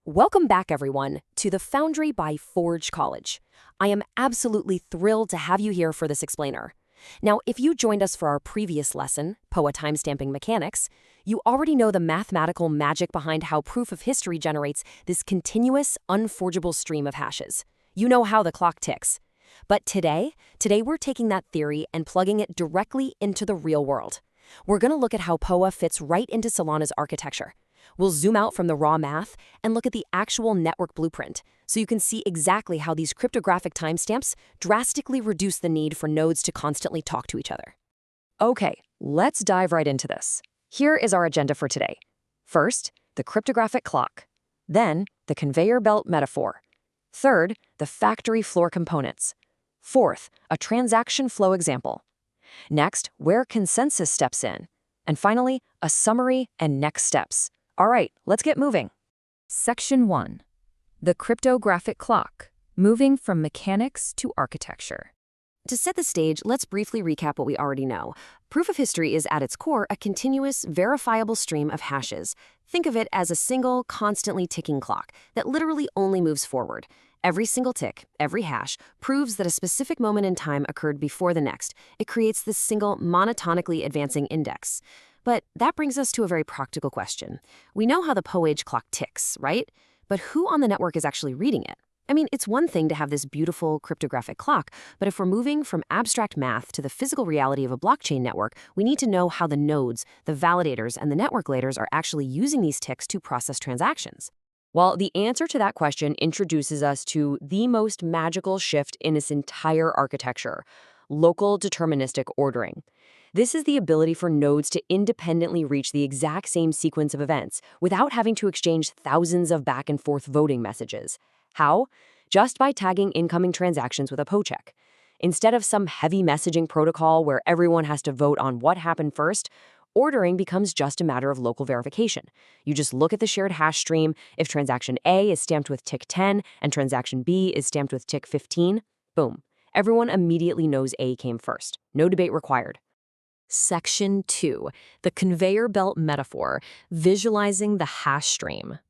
Welcome back, everyone, to the Foundry by Forge College. I am absolutely thrilled to have you here for this explainer. Now, if you joined us for our previous lesson, PoH timestamping mechanics, you already know the mathematical magic behind how proof of history generates this continuous, unforgeable stream of hashes. You know how the clock ticks. But today we're taking that theory and plugging it directly into the real world. We're going to look at how PoH fits right into Solana's architecture. We'll zoom out from the raw math and look at the actual network blueprint, so you can see exactly how these cryptographic timestamps drastically reduce the need for nodes to constantly talk to each other. Okay, let's dive right into this. Here is our agenda for today. First, the cryptographic clock. Then, the conveyor belt metaphor. Third, the factory floor components. Fourth, a transaction flow example. Next, where consensus steps in. And finally, a summary and next steps. All right, let's get moving. Section 1. The cryptographic clock, moving from mechanics to architecture. To set the stage, let's briefly recap what we already know. Proof of history is at its core a continuous, verifiable stream of hashes. Think of it as a single, constantly ticking clock that literally only moves forward. Every single tick, every hash, proves that a specific moment in time occurred before the next. It creates this single, monotonically advancing index. But that brings us to a very practical question. We know how the PoH clock ticks, right? But who on the network is actually reading it? I mean, it's one thing to have this beautiful cryptographic clock, but if we're moving from abstract math to the physical reality of a blockchain network, we need to know how the nodes, the validators, and the network layers are actually using these ticks to process transactions. Well, the answer to that question introduces us to the most magical shift in this entire architecture: local deterministic ordering. This is the ability for nodes to independently reach the exact same sequence of events without having to exchange thousands of back-and-forth voting messages. How? Just by tagging incoming transactions with a PoH check. Instead of some heavy messaging protocol where everyone has to vote on what happened first, ordering becomes just a matter of local verification. You just look at the shared hash stream. If transaction A is stamped with tick 10 and transaction B is stamped with tick 15, boom. Everyone immediately knows A came first. No debate required. Section 2, the conveyor belt metaphor, visualizing the hash stream.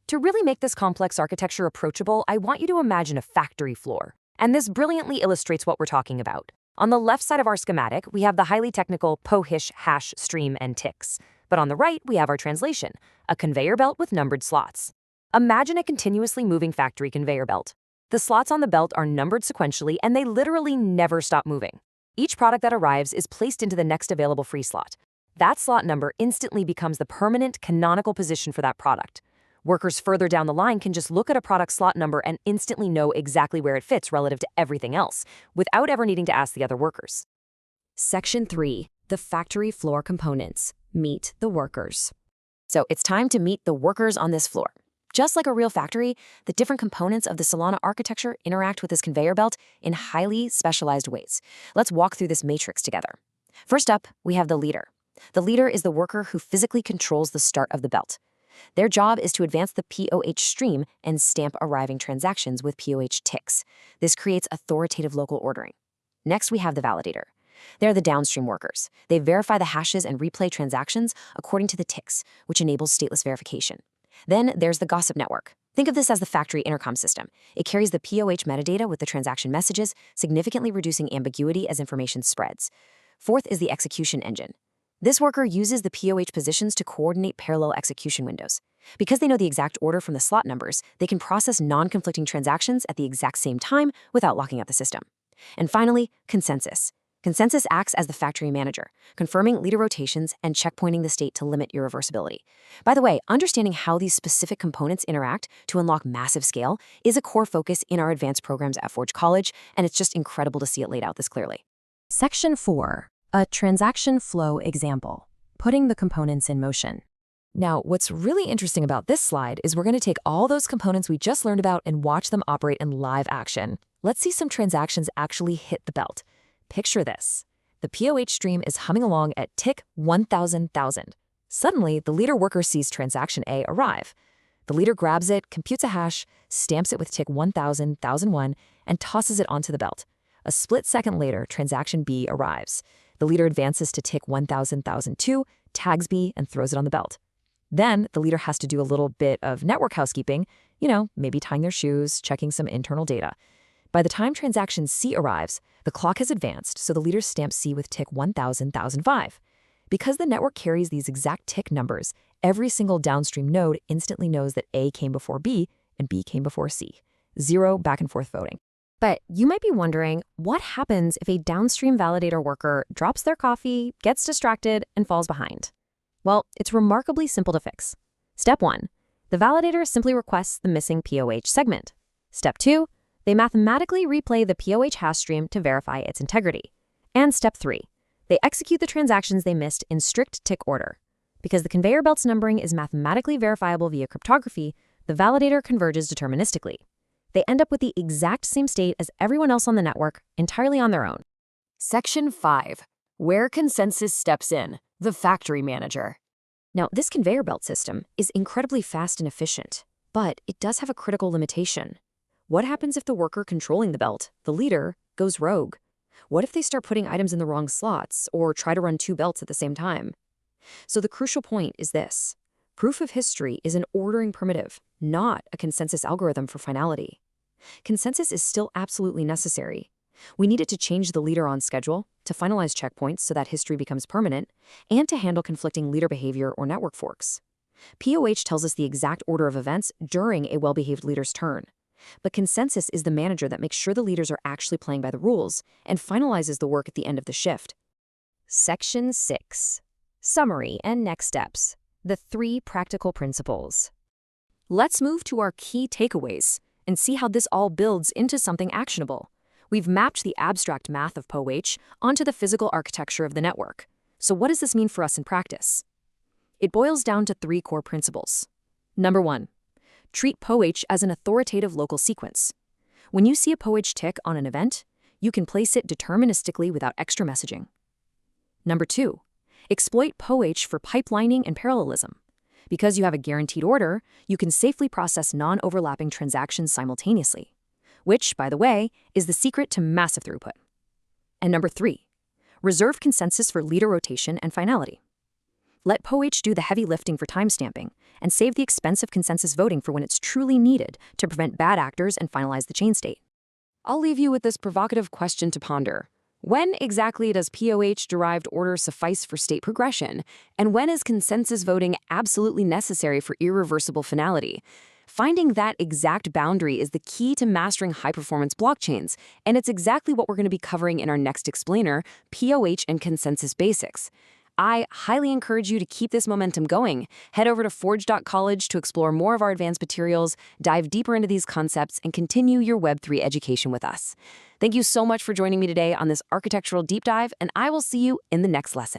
To really make this complex architecture approachable, I want you to imagine a factory floor. And this brilliantly illustrates what we're talking about. On the left side of our schematic, we have the highly technical PoH hash stream and ticks. But on the right, we have our translation, a conveyor belt with numbered slots. Imagine a continuously moving factory conveyor belt. The slots on the belt are numbered sequentially, and they literally never stop moving. Each product that arrives is placed into the next available free slot. That slot number instantly becomes the permanent canonical position for that product. Workers further down the line can just look at a product slot number and instantly know exactly where it fits relative to everything else, without ever needing to ask the other workers. Section 3. The factory floor components. Meet the workers. So it's time to meet the workers on this floor. Just like a real factory, the different components of the Solana architecture interact with this conveyor belt in highly specialized ways. Let's walk through this matrix together. First up, we have the leader. The leader is the worker who physically controls the start of the belt. Their job is to advance the PoH stream and stamp arriving transactions with PoH ticks. This creates authoritative local ordering. Next, we have the validator. They're the downstream workers. They verify the hashes and replay transactions according to the ticks, which enables stateless verification. Then there's the gossip network. Think of this as the factory intercom system. It carries the PoH metadata with the transaction messages, significantly reducing ambiguity as information spreads. Fourth is the execution engine. This worker uses the PoH positions to coordinate parallel execution windows. Because they know the exact order from the slot numbers, they can process non-conflicting transactions at the exact same time without locking out the system. And finally, consensus. Consensus acts as the factory manager, confirming leader rotations and checkpointing the state to limit irreversibility. By the way, understanding how these specific components interact to unlock massive scale is a core focus in our advanced programs at Forge College, and it's just incredible to see it laid out this clearly. Section 4. A transaction flow example, putting the components in motion. Now, what's really interesting about this slide is we're going to take all those components we just learned about and watch them operate in live action. Let's see some transactions actually hit the belt. Picture this. The PoH stream is humming along at tick 1,000,000. Suddenly, the leader worker sees transaction A arrive. The leader grabs it, computes a hash, stamps it with tick 1,000,001, and tosses it onto the belt. A split second later, transaction B arrives. The leader advances to tick 1,000,002, tags B, and throws it on the belt. Then the leader has to do a little bit of network housekeeping, maybe tying their shoes, checking some internal data. By the time transaction C arrives, the clock has advanced, so the leaders stamp C with tick 1000,005. Because the network carries these exact tick numbers, every single downstream node instantly knows that A came before B and B came before C. Zero back and forth voting. But you might be wondering, what happens if a downstream validator worker drops their coffee, gets distracted, and falls behind? Well, it's remarkably simple to fix. Step 1. The validator simply requests the missing PoH segment. Step 2. They mathematically replay the PoH hash stream to verify its integrity. And Step 3. They execute the transactions they missed in strict tick order. Because the conveyor belt's numbering is mathematically verifiable via cryptography, the validator converges deterministically. They end up with the exact same state as everyone else on the network, entirely on their own. Section 5. Where consensus steps in, the factory manager. Now, this conveyor belt system is incredibly fast and efficient, but it does have a critical limitation. What happens if the worker controlling the belt, the leader, goes rogue? What if they start putting items in the wrong slots or try to run two belts at the same time? So the crucial point is this. Proof of history is an ordering primitive, not a consensus algorithm for finality. Consensus is still absolutely necessary. We need it to change the leader on schedule, to finalize checkpoints so that history becomes permanent, and to handle conflicting leader behavior or network forks. PoH tells us the exact order of events during a well-behaved leader's turn. But consensus is the manager that makes sure the leaders are actually playing by the rules and finalizes the work at the end of the shift. Section 6. Summary and next steps. The 3 practical principles. Let's move to our key takeaways and see how this all builds into something actionable. We've mapped the abstract math of PoH onto the physical architecture of the network. So what does this mean for us in practice? It boils down to 3 core principles. Number 1. Treat PoH as an authoritative local sequence. When you see a PoH tick on an event, you can place it deterministically without extra messaging. Number 2. Exploit PoH for pipelining and parallelism. Because you have a guaranteed order, you can safely process non-overlapping transactions simultaneously, which, by the way, is the secret to massive throughput. And number 3. Reserve consensus for leader rotation and finality. Let PoH do the heavy lifting for timestamping and save the expensive consensus voting for when it's truly needed to prevent bad actors and finalize the chain state. I'll leave you with this provocative question to ponder. When exactly does PoH-derived order suffice for state progression, and when is consensus voting absolutely necessary for irreversible finality? Finding that exact boundary is the key to mastering high-performance blockchains, and it's exactly what we're going to be covering in our next explainer, PoH and Consensus Basics. I highly encourage you to keep this momentum going. Head over to forge.college to explore more of our advanced materials, dive deeper into these concepts, and continue your Web3 education with us. Thank you so much for joining me today on this architectural deep dive, and I will see you in the next lesson.